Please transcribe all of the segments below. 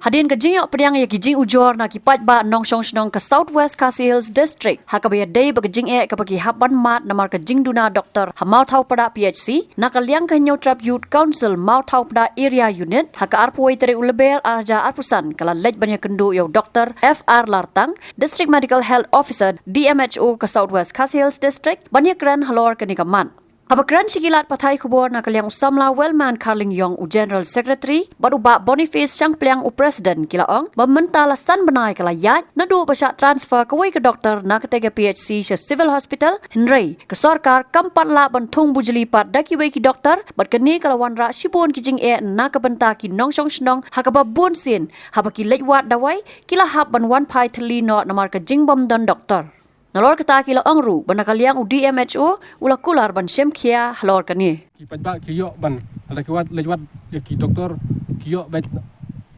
Hadin ke jing pediang ya ki jing ujor na ki pat ba nong shong shnong ke Southwest Khasi Hills District. Hakabaya day ba ke jing ke bagi haban mat namar ke jing duna Dr. Mawthawpdah PHC na kaliang ke Nyautrap Youth Council Mawthawpdah Area Unit haka arpuai tere ulebel arja arpusan kala lej banyak kendu yo Dr. FR Lartang District Medical Health Officer DMHO ke Southwest Khasi Hills District banyak keren halor ke nikaman. Habakran sigilat patai kubor na kaliang usamla Wellman Carling Yong u General Secretary baru ba Boniface Chang Pliang u President kilaong mementala san benai kalayat na du basyak transfer kawai ke doktor na ketega PHC se Civil Hospital Henry ke Sarkar kampat la bantung bujli pat daki wai ki doktor bat keni kalawan ra sibun ki jing na ke benta ki nong shong shnong hakaba bun sin habaki lejwat dawai kila hab ban wan pai thli no namar ke jing bom dan doktor. Nalor kata kila angru banakaliang u DMHO ula kular ban sem khia halor kani ki pajba ki yo ban ala ki wat lejwat ya ki doktor ki yo bet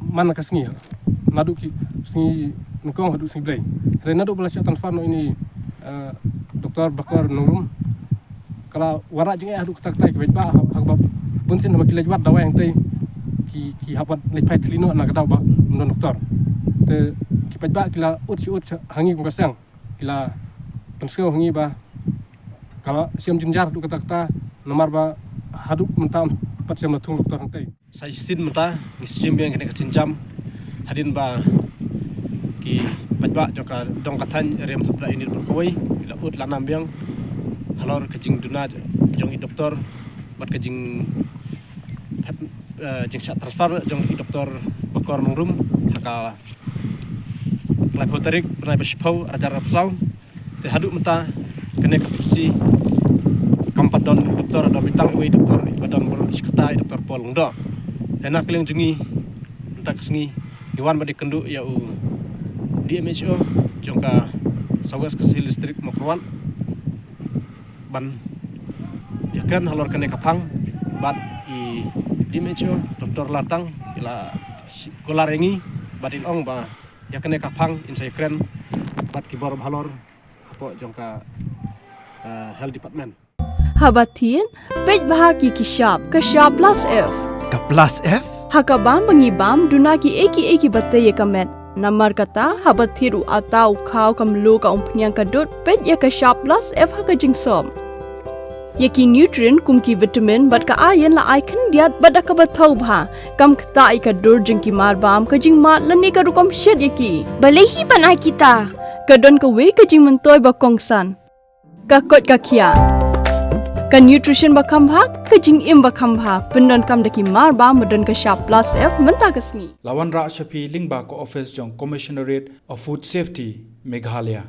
man ka sngi nadu ki sngi ngkong hadu sngi blai re nadu bala syatan farno ini doktor bakar nungrum kala wara jing hadu kata kata ki pajba hakba bunsin haba ki lejwat dawa yang tei ki habat lejpai tlino na kata ba non doktor te ki pajba kila ut hangi kong kasang kila penskau hangi ba kalau siam jinjar tu kata nomor ba haduk mentam pat siam latung doktor hantai sai sin menta ngisim biang kena kesinjam hadin ba ki pajba joka dong kathan rem thapla ini berkoi kila ut lanam biang halor kejing duna jong i doktor bat kejing jing sat transfer jong i doktor bakor nungrum haka lakotarik pernah berspau ajar rapsau te haduk menta kena kapsi kampat don doktor do bitang we doktor badan bor sekata doktor polong do enak keleng jungi menta kesngi iwan badi kendu ya u DMHO jongka Southwest Khasi Hills District Mokrwan ban ya kan halor kena kapang bat i DMHO doktor Latang ila kolarengi badin ong ba ya kena kapang insai kren bat kibor halor apo jongka health department habatin pej bahagi ki shop ke shop plus F ka plus F hakabam bangibam dunaki eki batte ye kamet namar kata habathiru atau khau kamlu ka umpnyang kadut pej ya ke shop plus F haka jingsom yaki nutrient kumki vitamin bat ka iron la icon diat bada ka bathau bha kam khta i ka dur jingki mar bam ka jing ma lani ka rukom shed yaki Balei hi banai kita ka don ka we ka jing mentoy ba kongsan ka kot ka khia ka nutrition ba kham bha ka jing im ba kham bha pendon kam daki mar ba modon ka shop plus F menta ka sngi lawan ra shapi lingba ko office jong commissionerate of food safety Meghalaya